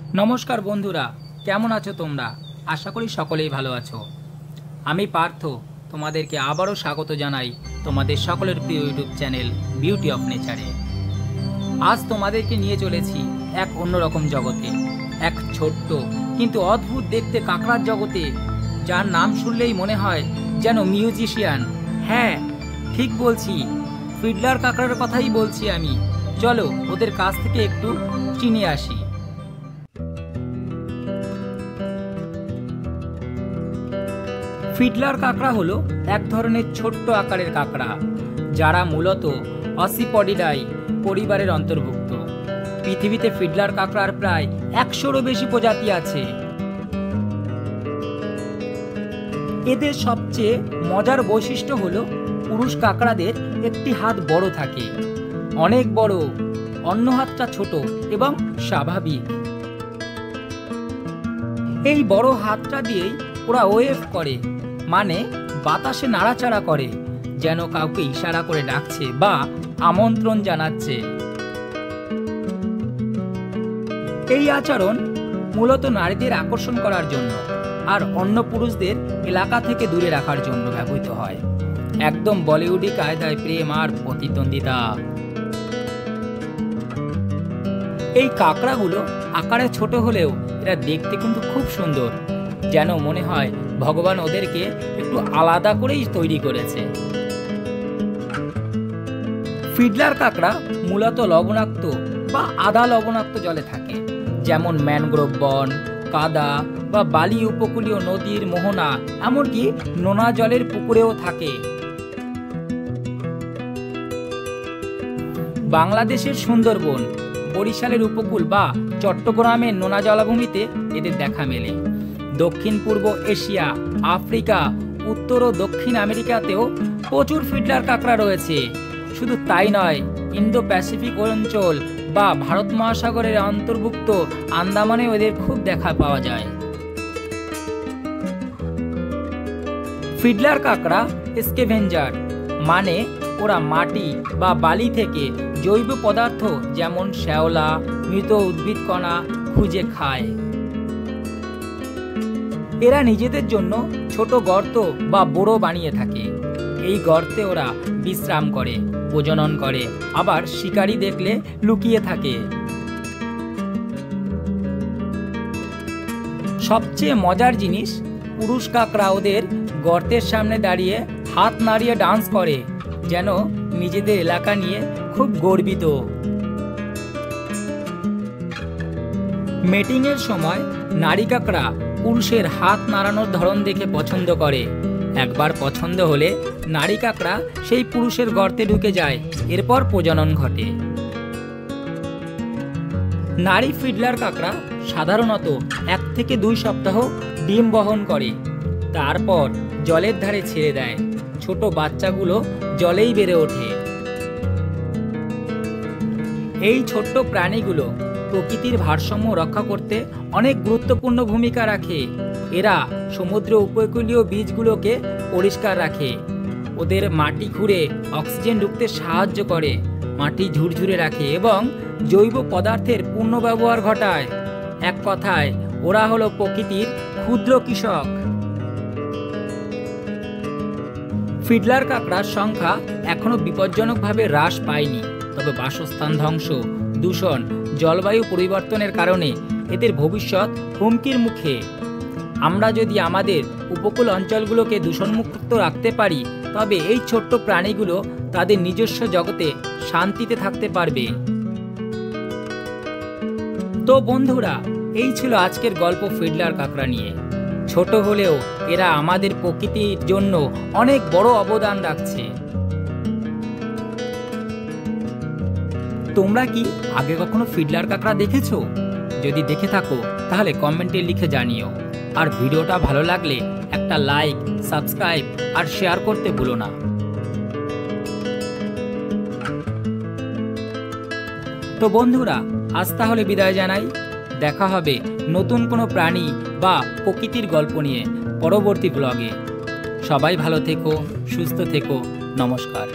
नमस्कार बंधुरा केमन आछो तोमरा आशा करी सकलेई भालो आछो। आमी पार्थ तोमादेरके आबारो स्वागत जानाई तोमादेर सकलेर प्रिय यूट्यूब चैनल बिउटी अफ नेचारे। आज तोमादेरके निये चलेछि एक अन्यरकम जगते, एक छोट्ट किन्तु अद्भुत देखते काकड़ार जगते, जार नाम शुनलेई मने हय जेन मिउजिशियान। हाँ ठीक बोलछि, फिडलार काकड़ार कथाई बोलछि आमी। चलो ओदेर काछ थेके एकटु चिने आसि। फिडलार काकड़ा हलो एक धरनेर छोट्ट आकारेर काकड़ा जारा मूलत असिपडिडाई परिवारेर अंतर्भुक्त। पृथिवीते फिडलार काकड़ार प्राय 100रो बेशी प्रजाति आछे। एদের সবচেয়ে মজার বৈশিষ্ট্য হলো পুরুষ কাকড়াদের একটি হাত বড় থাকে, অনেক বড়, অন্য হাতটা ছোট এবং স্বাভাবিক। এই বড় হাতটা দিয়েই ওরা ওয়েভ করে, মানে বাতাসে নাড়াচাড়া করে, যেন কাউকে ইশারা করে ডাকছে বা আমন্ত্রণ জানাচ্ছে। এই আচরণ মূলত নারীদের আকর্ষণ করার জন্য আর অন্য পুরুষদের এলাকা থেকে দূরে রাখার জন্য ব্যবহৃত হয়। একদম বলিউডি কায়দায় প্রেম আর প্রতিদ্বন্দ্বিতা। এই কাকড়াগুলো আকারে ছোট হলেও এরা দেখতে কিন্তু খুব সুন্দর, যেন মনে হয় ভগবান ওদেরকে একটু আলাদা করেই তৈরি করেছে। ফিডলার কাকড়া মূলত লবণাক্ত বা আধা লবণাক্ত জলে থাকে, যেমন ম্যানগ্রোভ বন, কাদা বা বালি উপকূলীয় নদীর মোহনা, এমনকি নোনা জলের পুকুরেও থাকে। বাংলাদেশের সুন্দরবন, বরিশালের উপকূল বা চট্টগ্রামের নোনা জলাভূমিতে এদের দেখা মেলে। দক্ষিণ পূর্ব এশিয়া, আফ্রিকা, উত্তর ও দক্ষিণ আমেরিকাতেও প্রচুর ফিডলার কাকড়া রয়েছে। শুধু তাই নয়, ইন্দো প্যাসিফিক অঞ্চল বা ভারত মহাসাগরের অন্তর্ভুক্ত আন্দামানে এদের খুব দেখা পাওয়া যায়। ফিডলার কাকড়া স্কেভেঞ্জার, মানে ওরা মাটি বা বালি থেকে জৈব পদার্থ যেমন শ্যাওলা, মৃত উদ্ভিদ কণা খুঁজে খায়। এরা নিজেদের জন্য ছোট গর্ত বা বোড়ো বানিয়ে থাকে। এই গর্তে ওরা বিশ্রাম করে, প্রজনন করে, আবার শিকারী দেখলে লুকিয়ে থাকে। সবচেয়ে মজার জিনিস, পুরুষ কাকড়া ওদের গর্তের সামনে দাঁড়িয়ে হাত নাড়িয়ে ডান্স করে, যেন নিজেদের এলাকা নিয়ে খুব গর্বিত। মেটিং এর সময় নারী কাকড়া পুরুষের হাত নাড়ানোর ধরন দেখে পছন্দ করে। একবার পছন্দ হলে নারী কাকড়া সেই পুরুষের গর্তে ঢুকে যায়, এরপর প্রজনন ঘটে। নারী ফিডলার কাকড়া সাধারণত 1 থেকে 2 সপ্তাহ ডিম বহন করে, তারপর জলের ধারে ছেড়ে দেয়। ছোট বাচ্চাগুলো জলেই বেড়ে ওঠে। এই ছোট্ট প্রাণীগুলো প্রকৃতির ভারসাম্য রক্ষা করতে অনেক গুরুত্বপূর্ণ ভূমিকা রাখে। এরা সমুদ্র উপকূলীয় বীজগুলোকে পরিষ্কার রাখে, ওদের মাটি খুঁড়ে অক্সিজেন ঢুকতে সাহায্য করে, মাটি ঝুরঝুরে রাখে এবং জৈব পদার্থের পুনর্ব্যবহার ঘটায়। এক কথায় ওরা হলো প্রকৃতির ক্ষুদ্র কৃষক। ফিডলার কাকড়ার সংখ্যা এখনো বিপজ্জনকভাবে হ্রাস পায়নি, তবে বাসস্থান ধ্বংস, দূষণ, জলবায়ু পরিবর্তনের কারণে এদের ভবিষ্যৎ হুমকির মুখে। আমরা যদি আমাদের উপকূল অঞ্চলগুলোকে দূষণমুক্ত রাখতে পারি, তবে এই ছোট্ট প্রাণীগুলো তাদের নিজস্ব জগতে শান্তিতে থাকতে পারবে। তো বন্ধুরা, এই ছিল আজকের গল্প ফিডলার কাকড়া নিয়ে। ছোট হলেও এরা আমাদের প্রকৃতির জন্য অনেক বড় অবদান রাখছে। তোমরা কি আগে কখনো ফিডলার কাকড়া দেখেছো? যদি দেখে থাকো তাহলে কমেন্টে লিখে জানিও। আর ভিডিওটা ভালো লাগলে একটা লাইক, সাবস্ক্রাইব আর শেয়ার করতে ভুলো না। তো বন্ধুরা, আজ তাহলে বিদায় জানাই। দেখা হবে নতুন কোনো প্রাণী বা প্রকৃতির গল্প নিয়ে পরবর্তী ব্লগে। সবাই ভালো থেকো, সুস্থ থেকো। নমস্কার।